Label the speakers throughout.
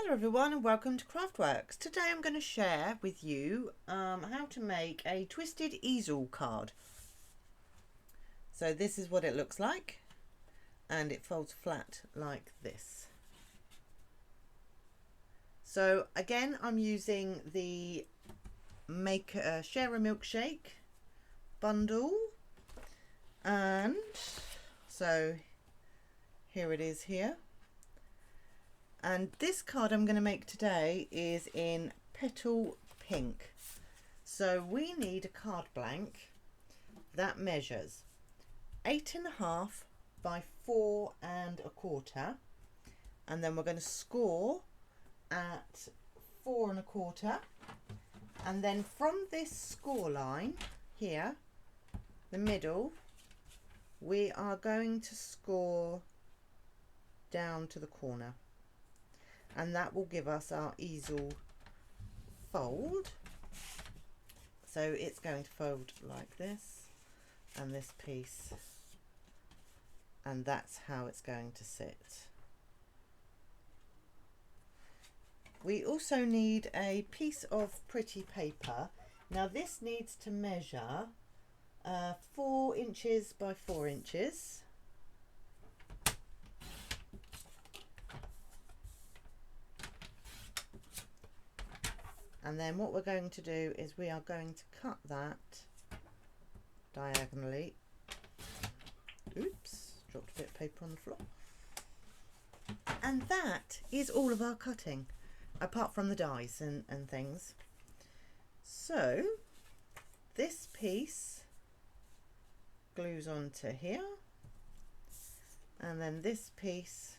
Speaker 1: Hello everyone and welcome to Craftworks. Today I'm going to share with you how to make a twisted easel card. So this is what it looks like, and it folds flat like this. So again, I'm using the Share a Milkshake bundle, and so here it is here. And this card I'm going to make today is in Petal Pink. So we need a card blank that measures 8.5 by 4.25, and then we're going to score at 4.25, and then from this score line here, the middle, we are going to score down to the corner. And that will give us our easel fold. So it's going to fold like this, and this piece, and that's how it's going to sit. We also need a piece of pretty paper. Now this needs to measure 4 inches by 4 inches. And then what we're going to do is we are going to cut that diagonally. Oops, dropped a bit of paper on the floor. And that is all of our cutting, apart from the dies and things. So this piece glues onto here, and then this piece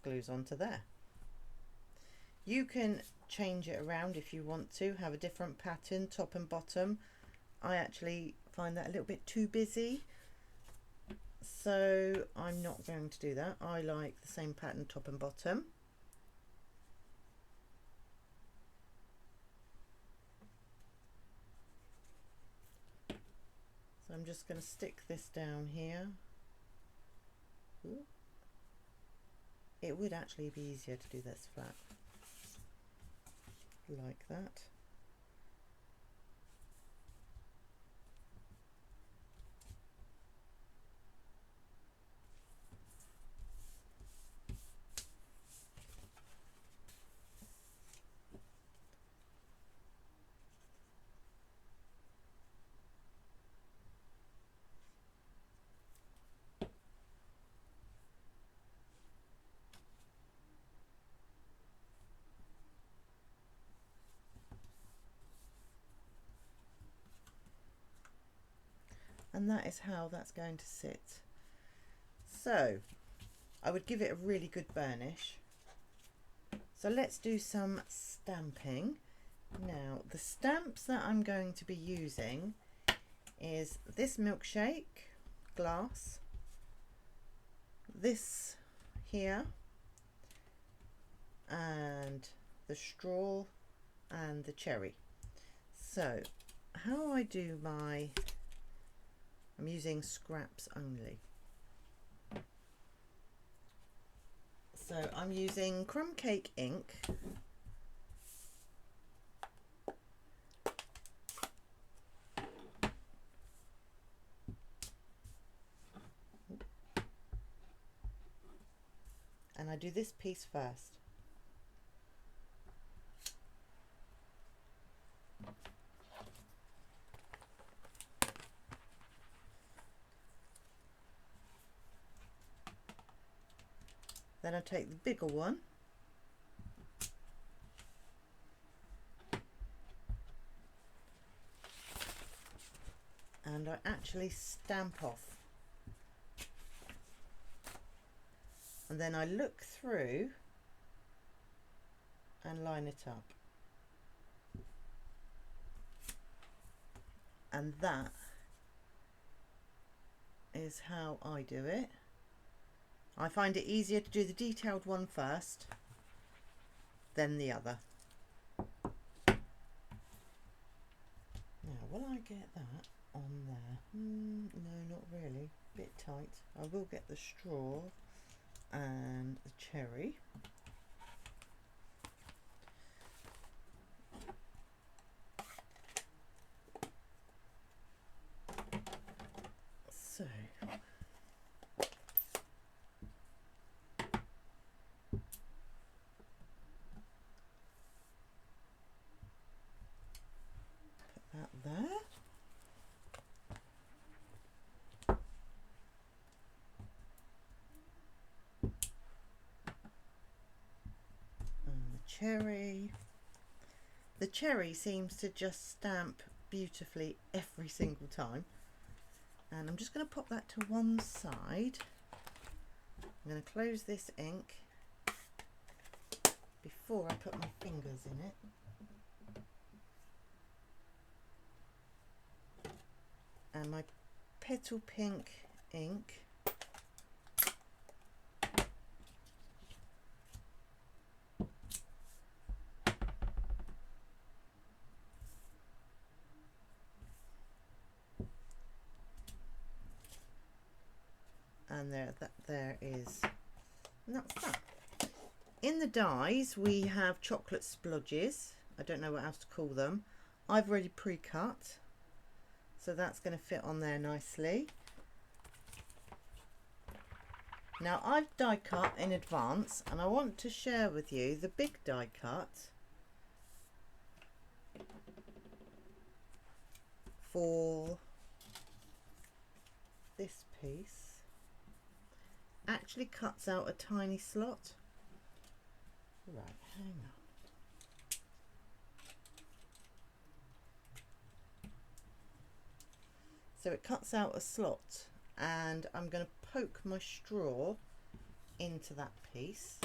Speaker 1: glues onto there. You can change it around if you want to, have a different pattern top and bottom. I actually find that a little bit too busy, so I'm not going to do that. I like the same pattern top and bottom. So I'm just going to stick this down here. Ooh. It would actually be easier to do this flat, like that. And that is how that's going to sit. So I would give it a really good burnish. So let's do some stamping. Now the stamps that I'm going to be using is this milkshake glass, this here, and the straw, and the cherry. So how I do my, I'm using scraps only. So I'm using crumb cake ink, and I do this piece first. Then I take the bigger one and I actually stamp off, and then I look through and line it up, and that is how I do it. I find it easier to do the detailed one first than the other. Now will I get that on there? No, not really, a bit tight. I will get the straw and the cherry. cherry. The cherry seems to just stamp beautifully every single time. And I'm just going to pop that to one side. I'm going to close this ink before I put my fingers in it. And my petal pink ink. And there is, and that's that. In the dies we have chocolate splodges. I don't know what else to call them. I've already pre-cut, so that's going to fit on there nicely. Now I've die cut in advance, and I want to share with you the big die cut for this piece. Actually cuts out a tiny slot. Right, hang on. So it cuts out a slot, and I'm going to poke my straw into that piece.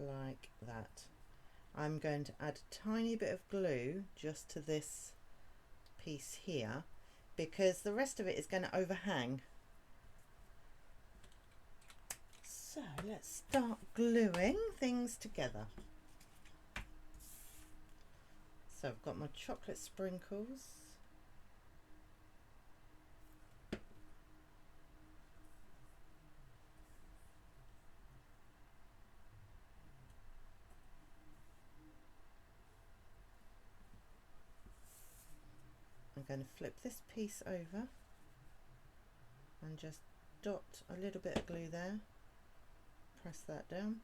Speaker 1: Like that. I'm going to add a tiny bit of glue just to this piece here, because the rest of it is going to overhang. So let's start gluing things together. So I've got my chocolate sprinkles. I'm going to flip this piece over and just dot a little bit of glue there. Press that down.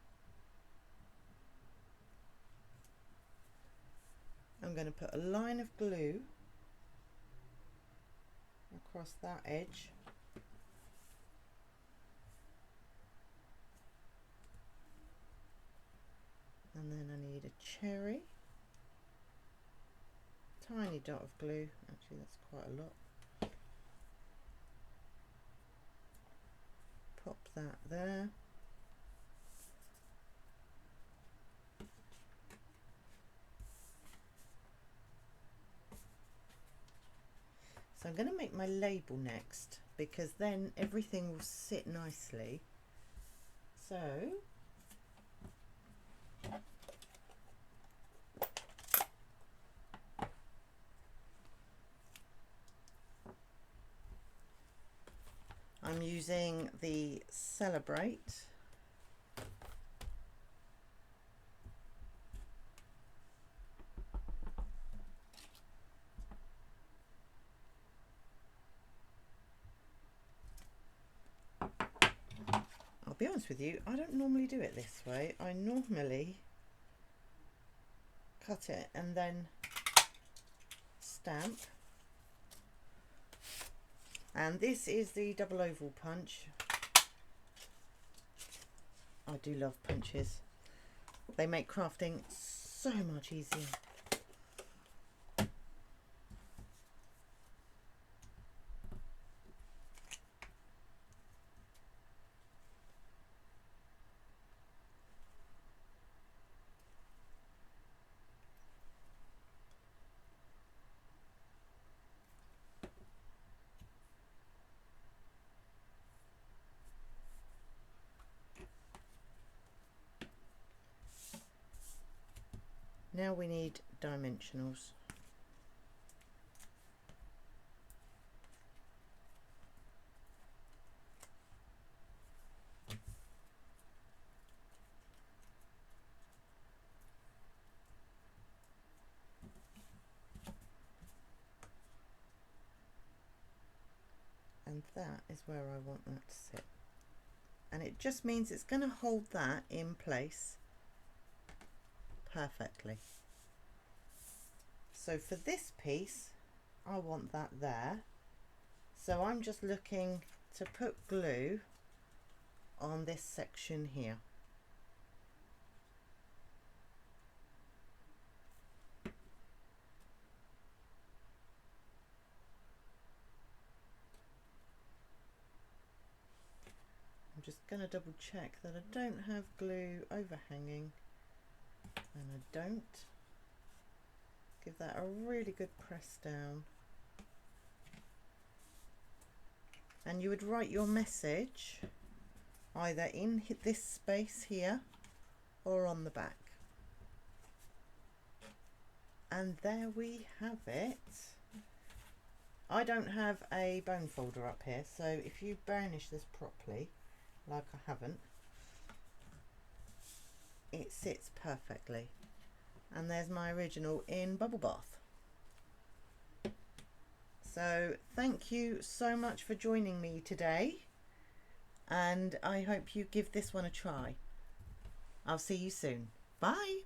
Speaker 1: I'm going to put a line of glue across that edge. And then I need a cherry. Tiny dot of glue, actually that's quite a lot. Pop that there. So I'm going to make my label next, because then everything will sit nicely. So I'm using the Celebrate. I'll be honest with you, I don't normally do it this way. I normally cut it and then stamp. And this is the double oval punch. I do love punches. They make crafting so much easier. Now we need dimensionals. And that is where I want that to sit. And it just means it's going to hold that in place perfectly. So for this piece, I want that there. So I'm just looking to put glue on this section here. I'm just going to double check that I don't have glue overhanging, and I don't. Give that a really good press down. And you would write your message either in this space here or on the back. And there we have it. I don't have a bone folder up here, so if you burnish this properly, like I haven't, it sits perfectly. And there's my original in Bubble Bath. So thank you so much for joining me today, and I hope you give this one a try. I'll see you soon. Bye.